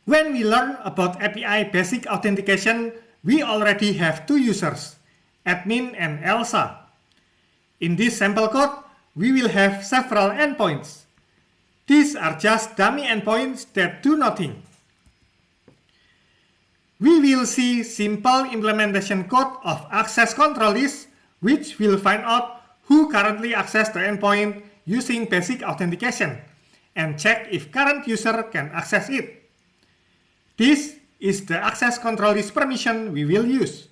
When we learn about API basic authentication, we already have two users, admin and Elsa. In this sample code, we will have several endpoints. These are just dummy endpoints that do nothing. We will see simple implementation code of access control list, which will find out who currently access the endpoint using basic authentication and check if current user can access it. This is the access control list permission we will use.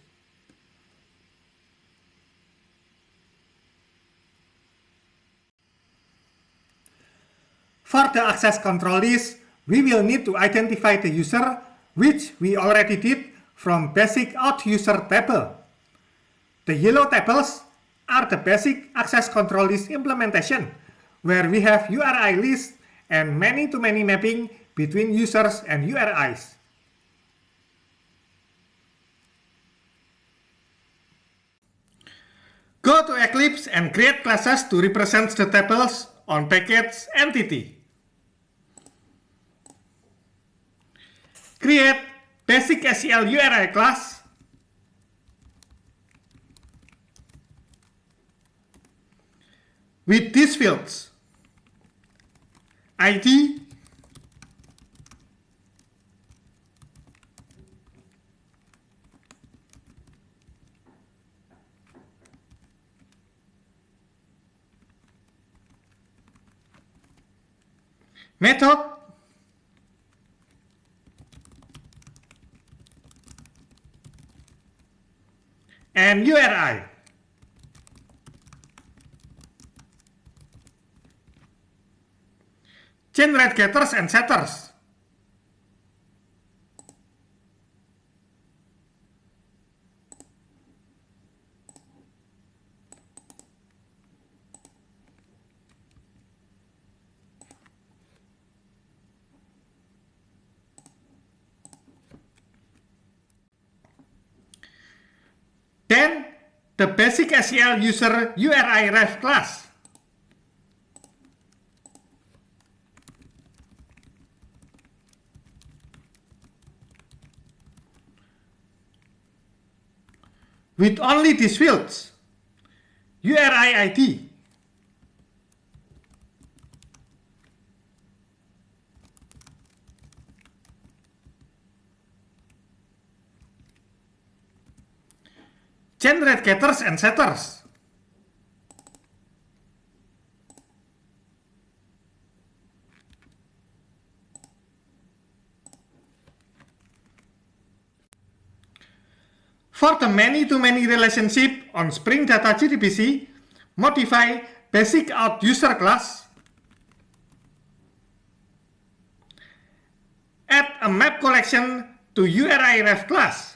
For the access control list, we will need to identify the user, which we already did from basic auth user table. The yellow tables are the basic access control list implementation, where we have URI list and many-to-many mapping between users and URIs. Go to Eclipse and create classes to represent the tables on package entity. Create basic SEL URI class. With these fields: ID, method, and URI. Generate getters and setters. Then, the basic SEL user URI ref class. With only these fields: URI ID, generate getters and setters, for the many-to-many relationship on Spring Data JDBC, modify basic auth user class, add a map collection to URI ref class,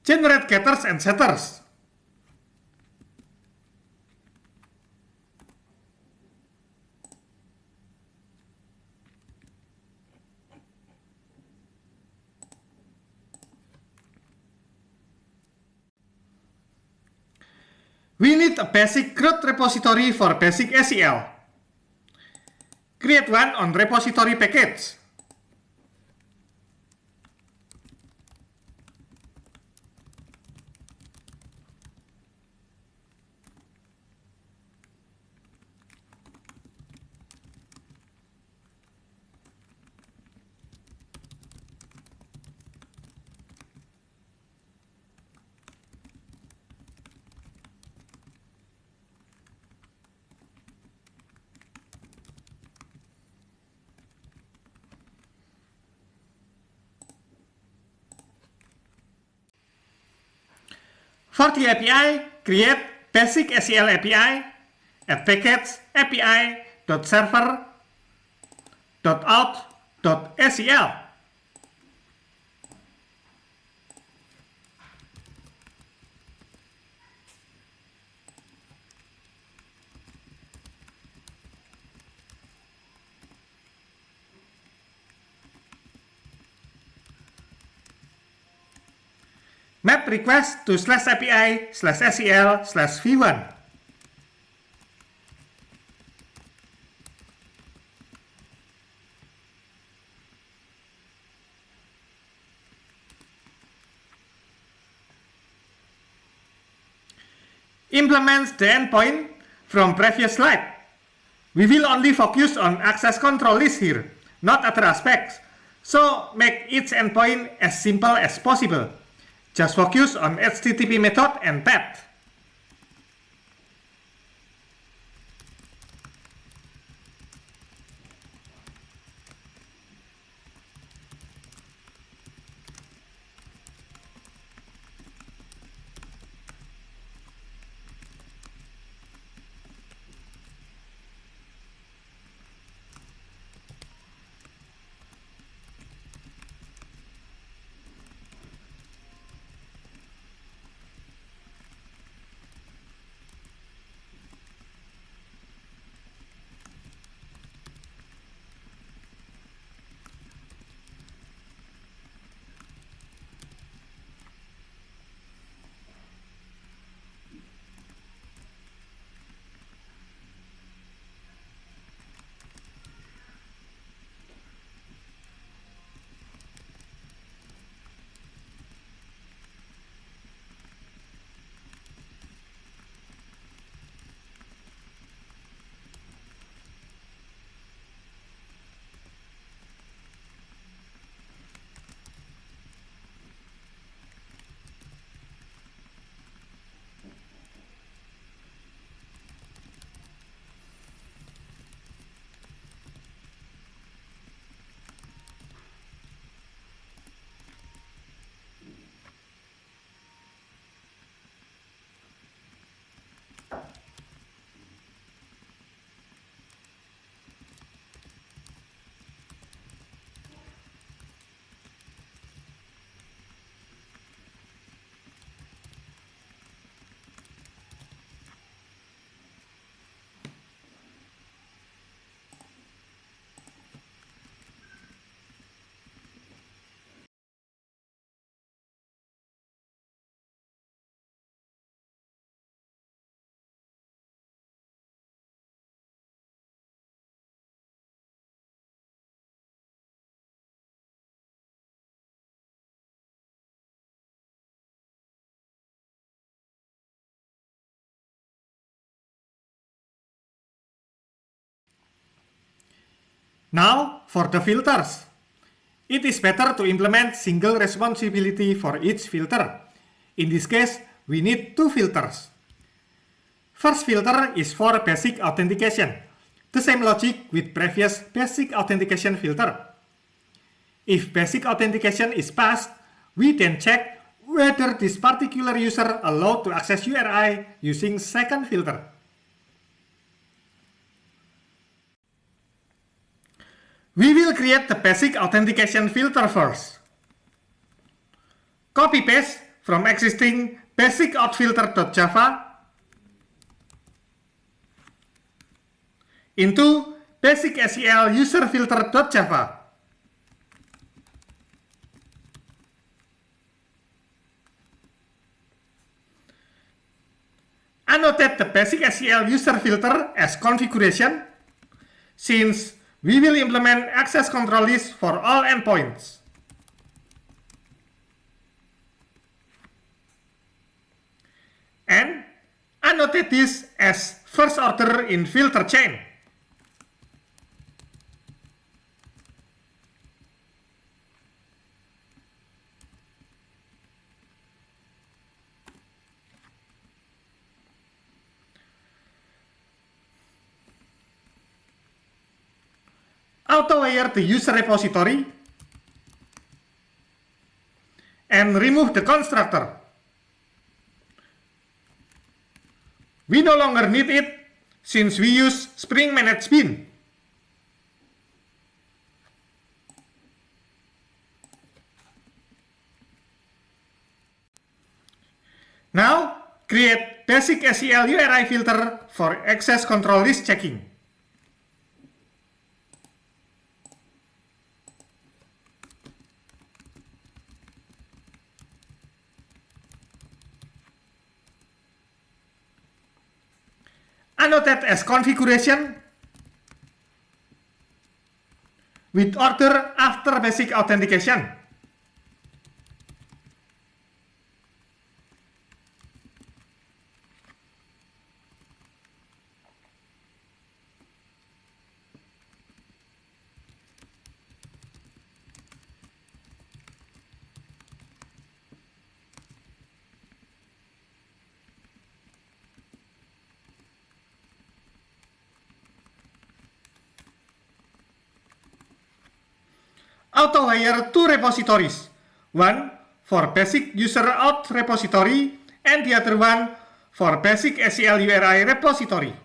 generate getters and setters. We need a basic CRUD repository for basic SEL. Create one on repository package. For the API, create basic SEL API at package api.server.out .sel. Map request to /API/SEL/v1. Implements the endpoint from previous slide. We will only focus on access control list here, not other aspects. So make each endpoint as simple as possible. Just focus on HTTP method and path. Now, for the filters. It is better to implement single responsibility for each filter. In this case, we need two filters. First filter is for basic authentication. The same logic with previous basic authentication filter. If basic authentication is passed, we then check whether this particular user allowed to access URI using second filter. We will create the basic authentication filter first. Copy-paste from existing basic.authfilter.java into basic SEL user filter.java. Annotate the basic SEL user filter as configuration, since we will implement access control list for all endpoints. And annotate this as first order in filter chain. Auto-layer the user repository and remove the constructor. We no longer need it since we use Spring Managed Bean. Now, create basic SEL URI filter for access control list checking. Annotate as configuration with order after basic authentication. Auto-hire two repositories, one for basic user auth repository and the other one for basic SEL URI repository.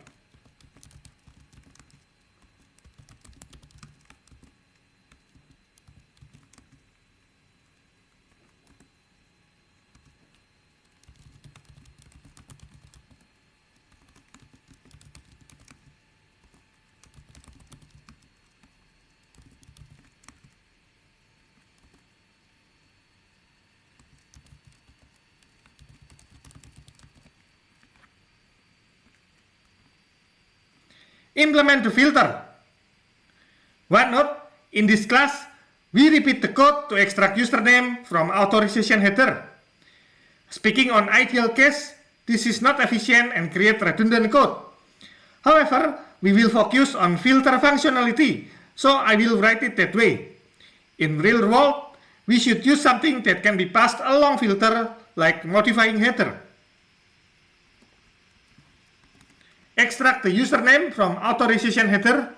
Implement the filter. One note, in this class, we repeat the code to extract username from authorization header. Speaking on ideal case, this is not efficient and create redundant code. However, we will focus on filter functionality, so I will write it that way. In real world, we should use something that can be passed along filter, like modifying header. Extract the username from authorization header.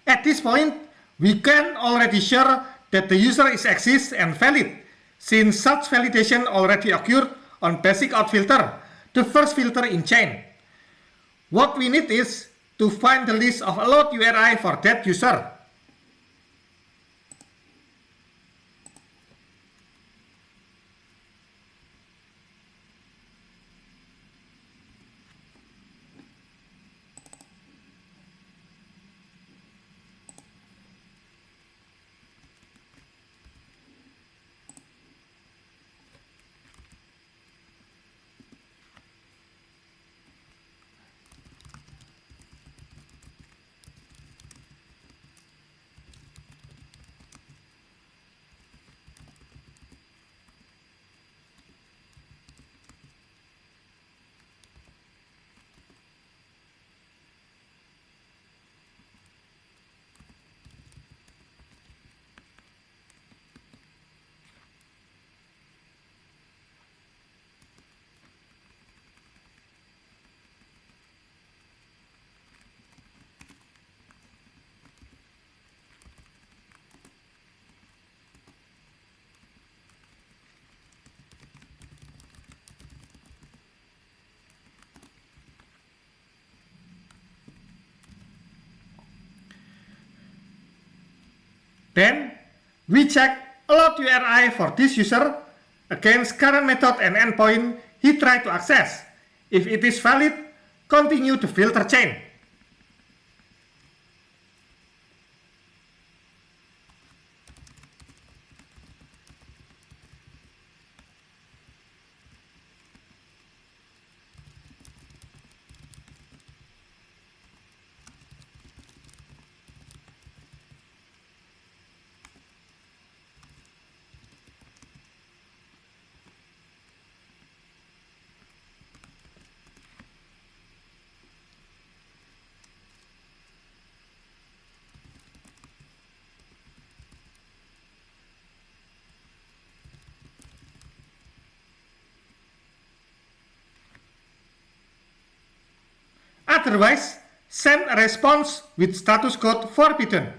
At this point, we can already sure that the user is exists and valid, since such validation already occurred on basic auth filter, the first filter in chain. What we need is to find the list of allowed URI for that user. Then, we check allowed URI for this user against current method and endpoint he tried to access. If it is valid, continue the filter chain. Otherwise, send a response with status code forbidden.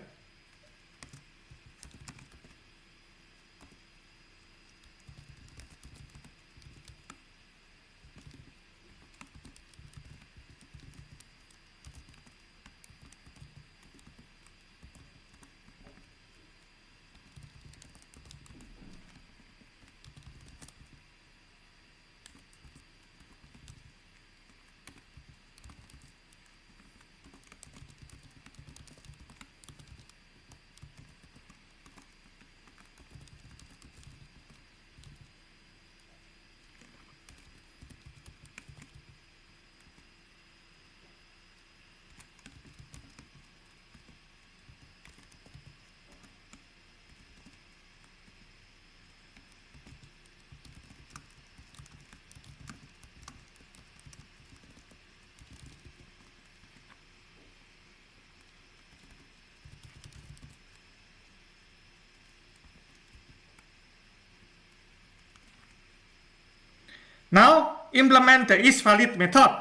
Now, implement the isValid method.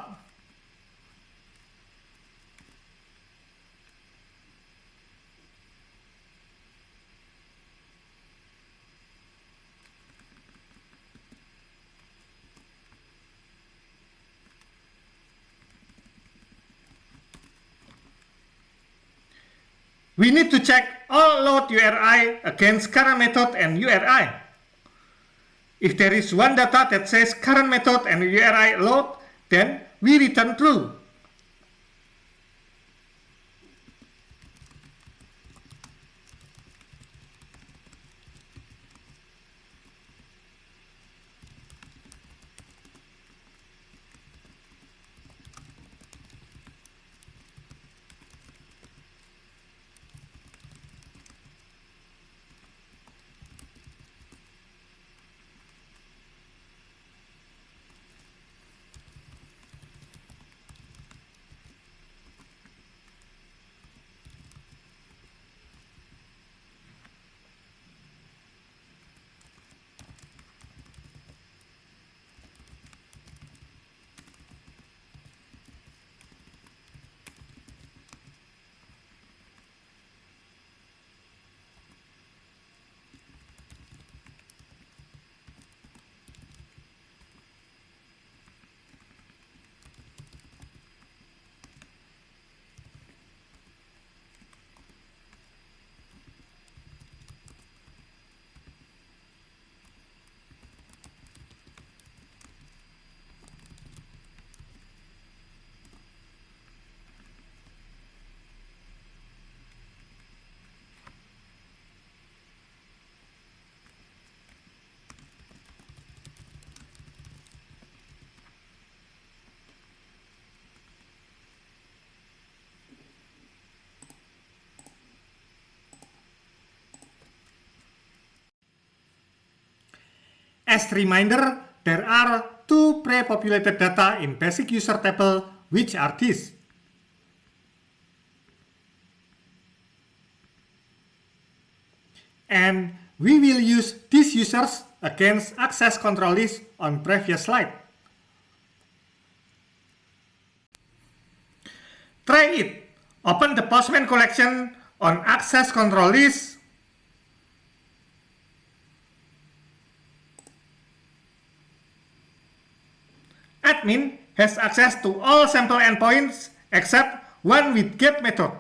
We need to check all load URI against current method and URI. If there is one data that says current method and URI load, then we return true. As a reminder, there are two pre-populated data in basic user table, which are these. And we will use these users against access control list on previous slide. Try it. Open the Postman collection on access control list. Admin has access to all sample endpoints except one with get method.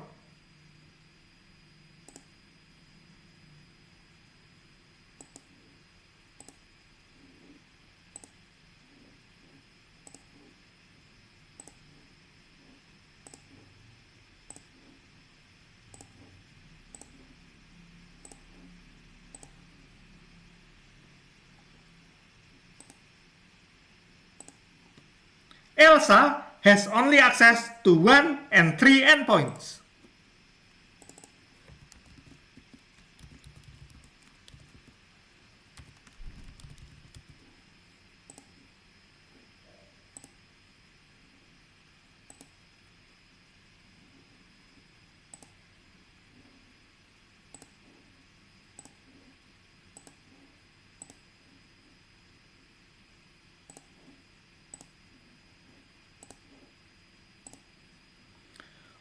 Elsa has only access to 1 and 3 endpoints.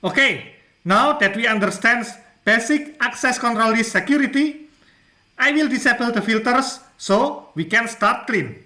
Okay, now that we understand basic access control list security, I will disable the filters so we can start clean.